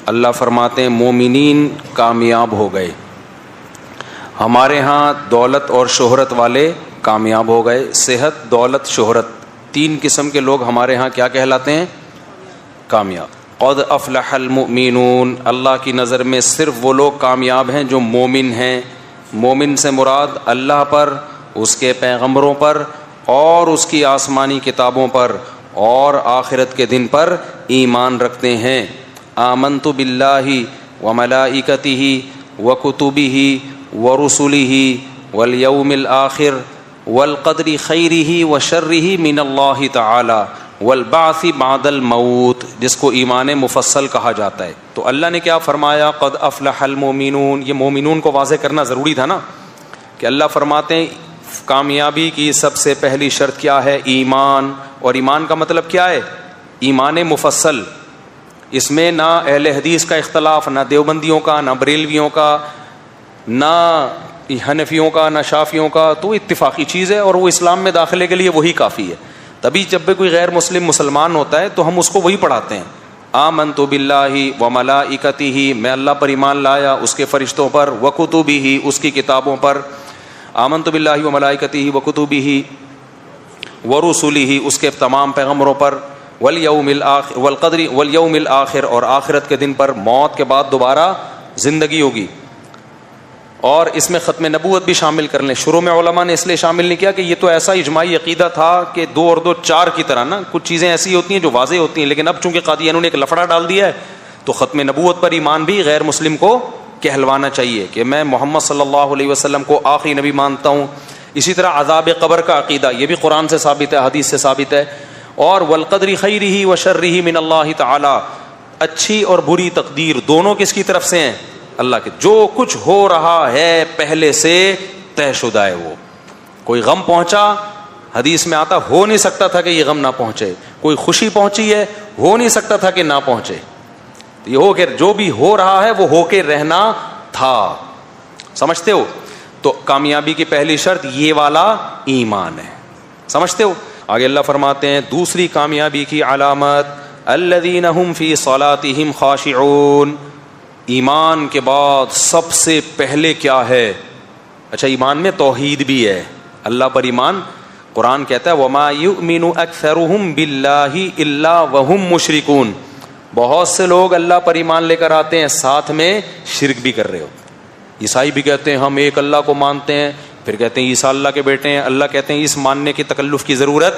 اللہ فرماتے ہیں مومنین کامیاب ہو گئے. ہمارے ہاں دولت اور شہرت والے کامیاب ہو گئے. صحت، دولت، شہرت، تین قسم کے لوگ ہمارے ہاں کیا کہلاتے ہیں؟ کامیاب. قد افلح المؤمنون، اللہ کی نظر میں صرف وہ لوگ کامیاب ہیں جو مومن ہیں. مومن سے مراد اللہ پر، اس کے پیغمبروں پر اور اس کی آسمانی کتابوں پر اور آخرت کے دن پر ایمان رکھتے ہیں. آمنت باللہ وملائکتہ وکتبہ ورسلہ والیوم الآخر والقدر خیرہ وشرہ من اللہ تعالی والبعث بعد الموت، جس کو ایمان مفصل کہا جاتا ہے. تو اللہ نے کیا فرمایا؟ قد افلح المؤمنون. یہ مومنون کو واضح کرنا ضروری تھا نا، کہ اللہ فرماتے ہیں کامیابی کی سب سے پہلی شرط کیا ہے؟ ایمان. اور ایمان کا مطلب کیا ہے؟ ایمان مفصل. اس میں نہ اہل حدیث کا اختلاف، نہ دیوبندیوں کا، نہ بریلویوں کا، نہ حنفیوں کا، نہ شافیوں کا. تو اتفاقی چیز ہے، اور وہ اسلام میں داخلے کے لیے وہی کافی ہے. تبھی جب بھی کوئی غیر مسلم مسلمان ہوتا ہے تو ہم اس کو وہی پڑھاتے ہیں. آمنت باللہ وملائکتہ، میں اللہ پر ایمان لایا، اس کے فرشتوں پر، وکتبہ، اس کی کتابوں پر. آمنت باللہ وملائکتہ وکتبہ ورسلہ، اس کے تمام پیغمبروں پر، والیوم الآخر والقدر والیوم الآخر، اور آخرت کے دن پر، موت کے بعد دوبارہ زندگی ہوگی. اور اس میں ختم نبوت بھی شامل کر لیں. شروع میں علماء نے اس لیے شامل نہیں کیا کہ یہ تو ایسا اجماعی عقیدہ تھا کہ 2 اور 2 4 کی طرح نا، کچھ چیزیں ایسی ہوتی ہیں جو واضح ہوتی ہیں، لیکن اب چونکہ قادیانیوں نے ایک لفڑا ڈال دیا ہے تو ختم نبوت پر ایمان بھی غیر مسلم کو کہلوانا چاہیے کہ میں محمد صلی اللہ علیہ وسلم کو آخری نبی مانتا ہوں. اسی طرح عذاب قبر کا عقیدہ، یہ بھی قرآن سے ثابت ہے، حدیث سے ثابت ہے. اور والقدر خیرہ وشرہ من اللہ تعالی، اچھی اور بری تقدیر دونوں کس کی طرف سے ہیں؟ اللہ کے. جو کچھ ہو رہا ہے پہلے سے طے شدہ ہے. وہ کوئی غم پہنچا، حدیث میں آتا ہو نہیں سکتا تھا کہ یہ غم نہ پہنچے. کوئی خوشی پہنچی ہے، ہو نہیں سکتا تھا کہ نہ پہنچے. یہ ہو کہ جو بھی ہو رہا ہے وہ ہو کے رہنا تھا. سمجھتے ہو؟ تو کامیابی کی پہلی شرط یہ والا ایمان ہے. سمجھتے ہو؟ آگے اللہ فرماتے ہیں دوسری کامیابی کی علامت الذین هم فی صلاتهم خاشعون. ایمان کے بعد سب سے پہلے کیا ہے؟ اچھا، ایمان میں توحید بھی ہے، اللہ پر ایمان. قرآن کہتا ہے وما یؤمن اکثرهم باللہ الا وهم مشرکون. بہت سے لوگ اللہ پر ایمان لے کر آتے ہیں، ساتھ میں شرک بھی کر رہے ہو. عیسائی بھی کہتے ہیں ہم ایک اللہ کو مانتے ہیں، پھر کہتے ہیں عیسیٰ اللہ کے بیٹے ہیں. اللہ کہتے ہیں اس ماننے کی تکلف کی ضرورت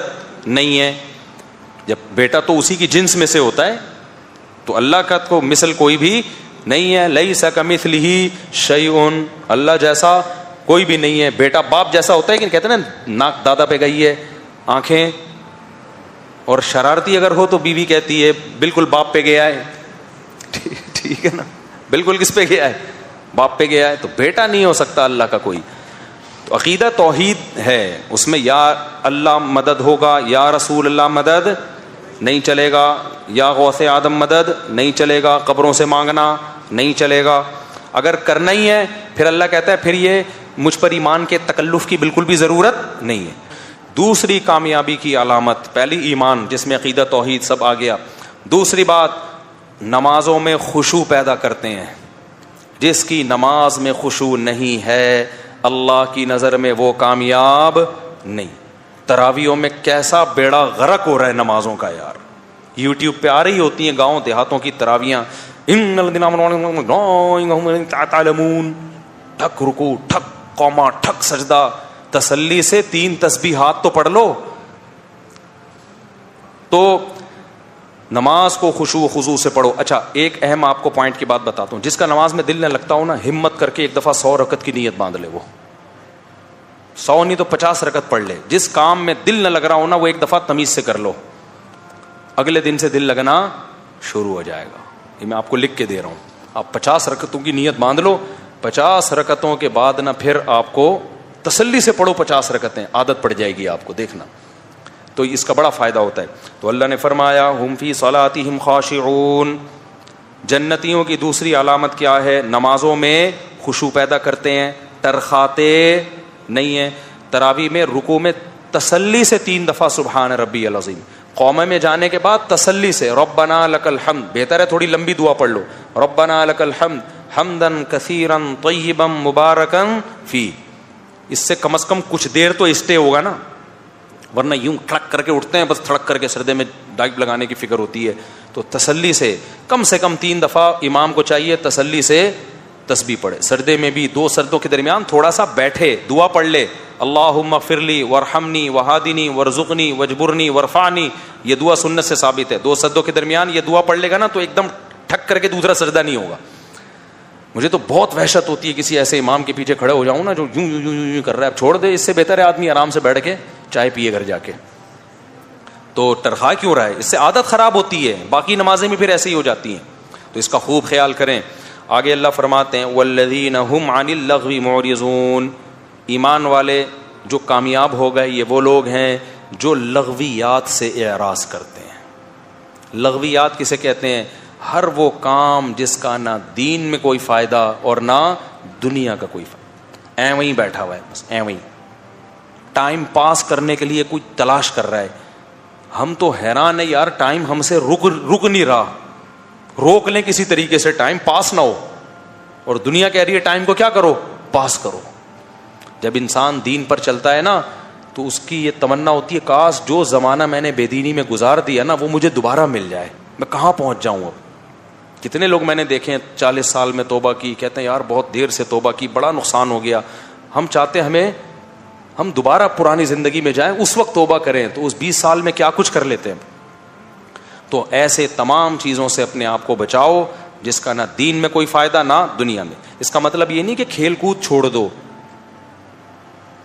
نہیں ہے، جب بیٹا تو اسی کی جنس میں سے ہوتا ہے، تو اللہ کا تو مثل کوئی بھی نہیں ہے. لیس کمثلہ شیء، اللہ جیسا کوئی بھی نہیں ہے. بیٹا باپ جیسا ہوتا ہے کہ کہتے ہیں نا ناک دادا پہ گئی ہے، آنکھیں. اور شرارتی اگر ہو تو بیوی کہتی ہے بالکل باپ پہ گیا ہے. ٹھیک ہے نا، بالکل کس پہ گیا ہے؟ باپ پہ گیا ہے. تو بیٹا نہیں ہو سکتا اللہ کا کوئی. تو عقیدہ توحید ہے، اس میں یا اللہ مدد ہوگا یا رسول اللہ مدد نہیں چلے گا، یا غوث آدم مدد نہیں چلے گا، قبروں سے مانگنا نہیں چلے گا. اگر کرنا ہی ہے پھر اللہ کہتا ہے پھر یہ مجھ پر ایمان کے تکلف کی بالکل بھی ضرورت نہیں ہے. دوسری کامیابی کی علامت، پہلی ایمان جس میں عقیدہ توحید سب آ گیا. دوسری بات، نمازوں میں خشوع پیدا کرتے ہیں. جس کی نماز میں خشوع نہیں ہے اللہ کی نظر میں وہ کامیاب نہیں. تراویحوں میں کیسا بیڑا غرق ہو رہا ہے نمازوں کا یار. یوٹیوب پہ آ رہی ہوتی ہیں گاؤں دیہاتوں کی تراویحاں، ان الذین تعلمون، ٹھک رکوع، ٹھک قوما، ٹھک سجدہ. تسلی سے 3 تسبیحات تو پڑھ لو. تو نماز کو خشوع و خضوع سے پڑھو. اچھا، ایک اہم آپ کو پوائنٹ کی بات بتاتا ہوں. جس کا نماز میں دل نہ لگتا ہو نا، ہمت کر کے ایک دفعہ 100 رکعت کی نیت باندھ لے. وہ 100 نہیں تو 50 رکعت پڑھ لے. جس کام میں دل نہ لگ رہا ہو نا وہ ایک دفعہ تمیز سے کر لو، اگلے دن سے دل لگنا شروع ہو جائے گا. یہ میں آپ کو لکھ کے دے رہا ہوں. آپ 50 رکعتوں کی نیت باندھ لو. 50 رکعتوں کے بعد نہ پھر آپ کو تسلی سے پڑھو 50 رکعتیں، عادت پڑ جائے گی آپ کو، دیکھنا. تو اس کا بڑا فائدہ ہوتا ہے. تو اللہ نے فرمایا ہم فی صلاتہم خاشعون. جنتیوں کی دوسری علامت کیا ہے؟ نمازوں میں خشوع پیدا کرتے ہیں، ٹرخاتے نہیں ہیں. تراویح میں رکوع میں تسلی سے 3 دفعہ سبحان ربی العظیم. قومے میں جانے کے بعد تسلی سے ربنا لک الحمد، بہتر ہے تھوڑی لمبی دعا پڑھ لو، ربنا لک الحمد حمدا کثیرا طیبا مبارکا فی، اس سے کم از کم کچھ دیر تو اسٹے ہوگا نا، ورنہ یوں کھڑک کر کے اٹھتے ہیں بس، تھڑک کر کے سردے میں ڈائپ لگانے کی فکر ہوتی ہے. تو تسلی سے کم 3 دفعہ امام کو چاہیے تسلی سے تسبیح پڑھے. سردے میں بھی 2 سردوں کے درمیان تھوڑا سا بیٹھے دعا پڑھ لے، اللہم اغفر لی وارحمنی وہادنی وارزقنی واجبرنی وارفعنی، یہ دعا سنت سے ثابت ہے. 2 سردوں کے درمیان یہ دعا پڑھ لے گا نا تو ایک دم ٹھک کر کے دوسرا سجدہ نہیں ہوگا. مجھے تو بہت وحشت ہوتی ہے کسی ایسے امام کے پیچھے کھڑے ہو جاؤں نا جو یوں یوں یوں یوں کر رہا ہے. اب چھوڑ دے، اس سے بہتر ہے آدمی آرام سے بیٹھ کے چائے پیے گھر جا کے. تو ٹرخا کیوں رہا ہے؟ اس سے عادت خراب ہوتی ہے، باقی نمازیں بھی پھر ایسے ہی ہو جاتی ہیں. تو اس کا خوب خیال کریں. آگے اللہ فرماتے ہیں والذین هم عن اللغو معرضون، ایمان والے جو کامیاب ہو گئے یہ وہ لوگ ہیں جو لغویات سے اعراض کرتے ہیں. لغویات کسے کہتے ہیں؟ ہر وہ کام جس کا نہ دین میں کوئی فائدہ اور نہ دنیا کا کوئی فائدہ، ایویں ہی بیٹھا ہوا ہے بس، ایویں ٹائم پاس کرنے کے لیے کوئی تلاش کر رہا ہے. ہم تو حیران ہے یار، ٹائم ہم سے رک نہیں رہا. روک لیں کسی طریقے سے ٹائم پاس نہ ہو، اور دنیا کہہ رہی ہے ٹائم کو کیا کرو، پاس کرو. جب انسان دین پر چلتا ہے نا تو اس کی یہ تمنا ہوتی ہے کاش جو زمانہ میں نے بے دینی میں گزار دیا نا وہ مجھے دوبارہ مل جائے، میں کہاں پہنچ جاؤں اب. کتنے لوگ میں نے دیکھے 40 سال میں توبہ کی، کہتے ہیں یار بہت دیر سے توبہ کی، بڑا نقصان ہو گیا. ہم چاہتے ہم دوبارہ پرانی زندگی میں جائیں، اس وقت توبہ کریں تو اس 20 سال میں کیا کچھ کر لیتے ہیں. تو ایسے تمام چیزوں سے اپنے آپ کو بچاؤ جس کا نہ دین میں کوئی فائدہ نہ دنیا میں. اس کا مطلب یہ نہیں کہ کھیل کود چھوڑ دو،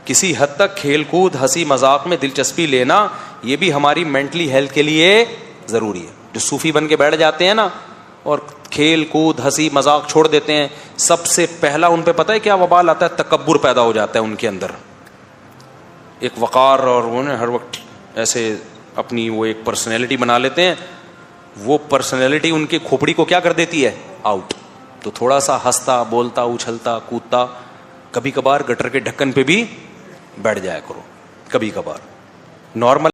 کسی حد تک کھیل کود ہنسی مذاق میں دلچسپی لینا یہ بھی ہماری مینٹلی ہیلتھ کے لیے ضروری ہے. جو صوفی بن کے بیٹھ جاتے ہیں نا اور کھیل کود ہنسی مذاق چھوڑ دیتے ہیں، سب سے پہلا ان پہ پتہ ہے کیا وبال آتا ہے؟ تکبر پیدا ہو جاتا ہے ان کے اندر، ایک وقار، اور وہ ہر وقت ایسے اپنی وہ ایک پرسنالٹی بنا لیتے ہیں. وہ پرسنالٹی ان کی کھوپڑی کو کیا کر دیتی ہے؟ آؤٹ. تو تھوڑا سا ہنستا بولتا اچھلتا کودتا، کبھی کبھار گٹر کے ڈھکن پہ بھی بیٹھ جایا کرو، کبھی کبھار. نارمل